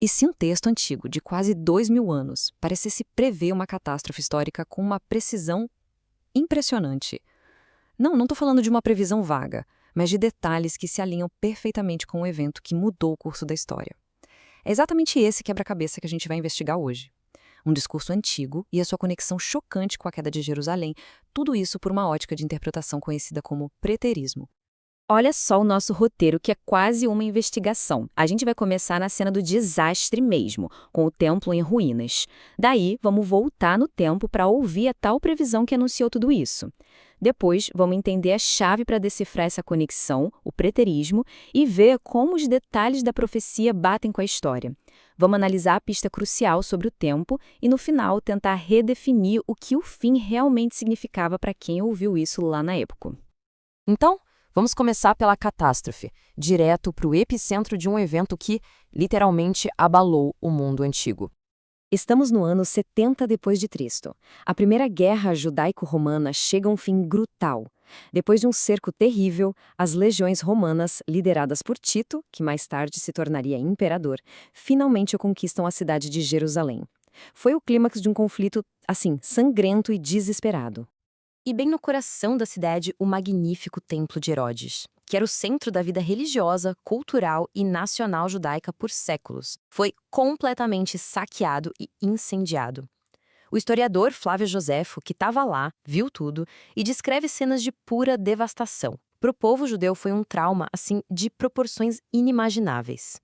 E se um texto antigo, de quase 2000 anos, parecesse prever uma catástrofe histórica com uma precisão impressionante? Não estou falando de uma previsão vaga, mas de detalhes que se alinham perfeitamente com o evento que mudou o curso da história. É exatamente esse quebra-cabeça que a gente vai investigar hoje. Um discurso antigo e a sua conexão chocante com a queda de Jerusalém, tudo isso por uma ótica de interpretação conhecida como preterismo. Olha só o nosso roteiro, que é quase uma investigação. A gente vai começar na cena do desastre mesmo, com o templo em ruínas. Daí, vamos voltar no tempo para ouvir a tal previsão que anunciou tudo isso. Depois, vamos entender a chave para decifrar essa conexão, o preterismo, e ver como os detalhes da profecia batem com a história. Vamos analisar a pista crucial sobre o tempo e, no final, tentar redefinir o que o fim realmente significava para quem ouviu isso lá na época. Então, vamos começar pela catástrofe, direto para o epicentro de um evento que, literalmente, abalou o mundo antigo. Estamos no ano 70 depois de Cristo. A primeira guerra judaico-romana chega a um fim brutal. Depois de um cerco terrível, as legiões romanas, lideradas por Tito, que mais tarde se tornaria imperador, finalmente conquistam a cidade de Jerusalém. Foi o clímax de um conflito, assim, sangrento e desesperado. E bem no coração da cidade, o magnífico Templo de Herodes, que era o centro da vida religiosa, cultural e nacional judaica por séculos, foi completamente saqueado e incendiado. O historiador Flávio Joséfo, que estava lá, viu tudo e descreve cenas de pura devastação. Para o povo judeu foi um trauma, assim, de proporções inimagináveis.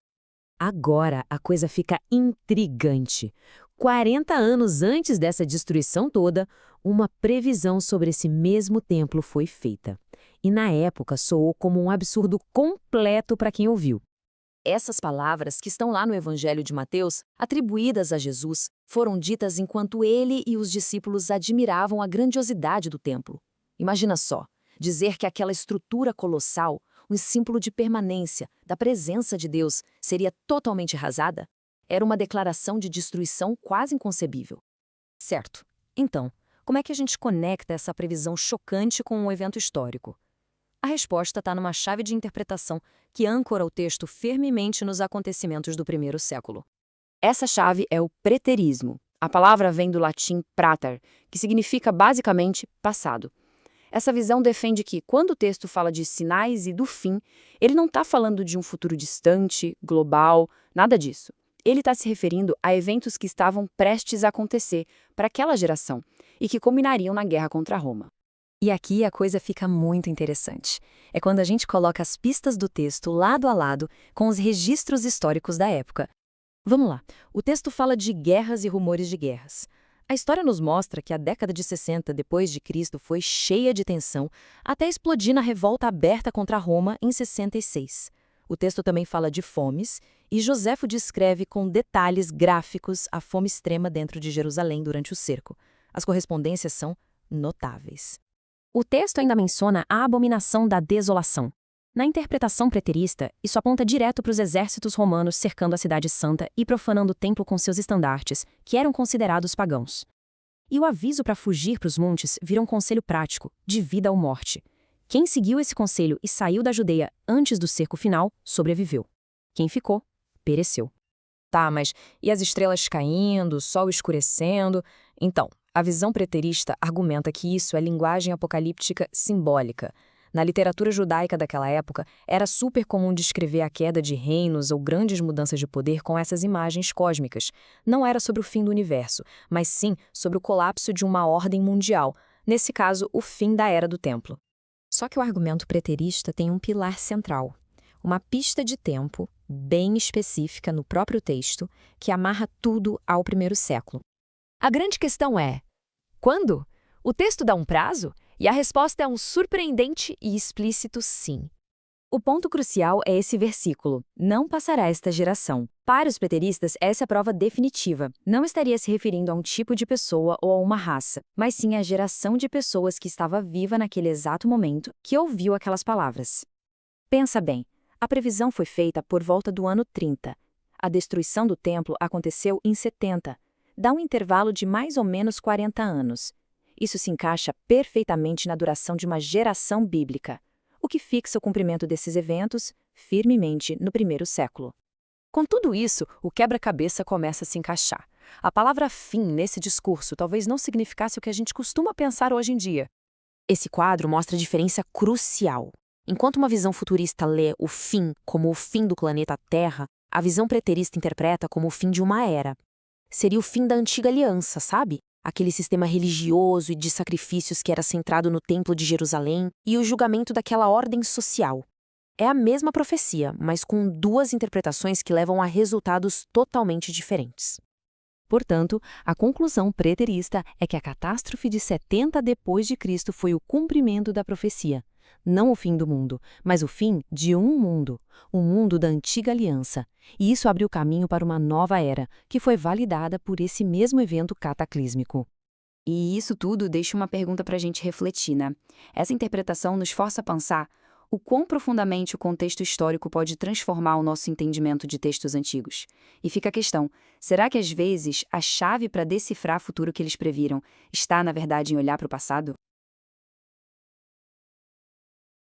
Agora a coisa fica intrigante. 40 anos antes dessa destruição toda, uma previsão sobre esse mesmo templo foi feita. E na época soou como um absurdo completo para quem ouviu. Essas palavras, que estão lá no Evangelho de Mateus, atribuídas a Jesus, foram ditas enquanto ele e os discípulos admiravam a grandiosidade do templo. Imagina só, dizer que aquela estrutura colossal, um símbolo de permanência, da presença de Deus, seria totalmente arrasada? Era uma declaração de destruição quase inconcebível. Certo. Então, como é que a gente conecta essa previsão chocante com um evento histórico? A resposta está numa chave de interpretação que âncora o texto firmemente nos acontecimentos do primeiro século. Essa chave é o preterismo. A palavra vem do latim prater, que significa basicamente passado. Essa visão defende que, quando o texto fala de sinais e do fim, ele não está falando de um futuro distante, global, nada disso. Ele está se referindo a eventos que estavam prestes a acontecer para aquela geração e que culminariam na guerra contra Roma. E aqui a coisa fica muito interessante. É quando a gente coloca as pistas do texto lado a lado com os registros históricos da época. Vamos lá. O texto fala de guerras e rumores de guerras. A história nos mostra que a década de 60 depois de Cristo foi cheia de tensão até explodir na revolta aberta contra Roma em 66. O texto também fala de fomes, e Joséfo descreve com detalhes gráficos a fome extrema dentro de Jerusalém durante o cerco. As correspondências são notáveis. O texto ainda menciona a abominação da desolação. Na interpretação preterista, isso aponta direto para os exércitos romanos cercando a cidade santa e profanando o templo com seus estandartes, que eram considerados pagãos. E o aviso para fugir para os montes vira um conselho prático, de vida ou morte. Quem seguiu esse conselho e saiu da Judeia antes do cerco final, sobreviveu. Quem ficou, pereceu. Tá, mas e as estrelas caindo, o sol escurecendo? Então, a visão preterista argumenta que isso é linguagem apocalíptica simbólica. Na literatura judaica daquela época, era super comum descrever a queda de reinos ou grandes mudanças de poder com essas imagens cósmicas. Não era sobre o fim do universo, mas sim sobre o colapso de uma ordem mundial, nesse caso, o fim da Era do Templo. Só que o argumento preterista tem um pilar central, uma pista de tempo bem específica no próprio texto que amarra tudo ao primeiro século. A grande questão é: quando? O texto dá um prazo? E a resposta é um surpreendente e explícito sim. O ponto crucial é esse versículo: não passará esta geração. Para os preteristas, essa é a prova definitiva. Não estaria se referindo a um tipo de pessoa ou a uma raça, mas sim à geração de pessoas que estava viva naquele exato momento que ouviu aquelas palavras. Pensa bem, a previsão foi feita por volta do ano 30. A destruição do templo aconteceu em 70. Dá um intervalo de mais ou menos 40 anos. Isso se encaixa perfeitamente na duração de uma geração bíblica, o que fixa o cumprimento desses eventos firmemente no primeiro século. Com tudo isso, o quebra-cabeça começa a se encaixar. A palavra fim nesse discurso talvez não significasse o que a gente costuma pensar hoje em dia. Esse quadro mostra a diferença crucial. Enquanto uma visão futurista lê o fim como o fim do planeta Terra, a visão preterista interpreta como o fim de uma era. Seria o fim da antiga aliança, sabe? Aquele sistema religioso e de sacrifícios que era centrado no Templo de Jerusalém e o julgamento daquela ordem social. É a mesma profecia, mas com duas interpretações que levam a resultados totalmente diferentes. Portanto, a conclusão preterista é que a catástrofe de 70 depois de Cristo foi o cumprimento da profecia. Não o fim do mundo, mas o fim de um mundo, o mundo da antiga aliança. E isso abriu caminho para uma nova era, que foi validada por esse mesmo evento cataclísmico. E isso tudo deixa uma pergunta para a gente refletir, né? Essa interpretação nos força a pensar o quão profundamente o contexto histórico pode transformar o nosso entendimento de textos antigos. E fica a questão, será que às vezes a chave para decifrar o futuro que eles previram está, na verdade, em olhar para o passado?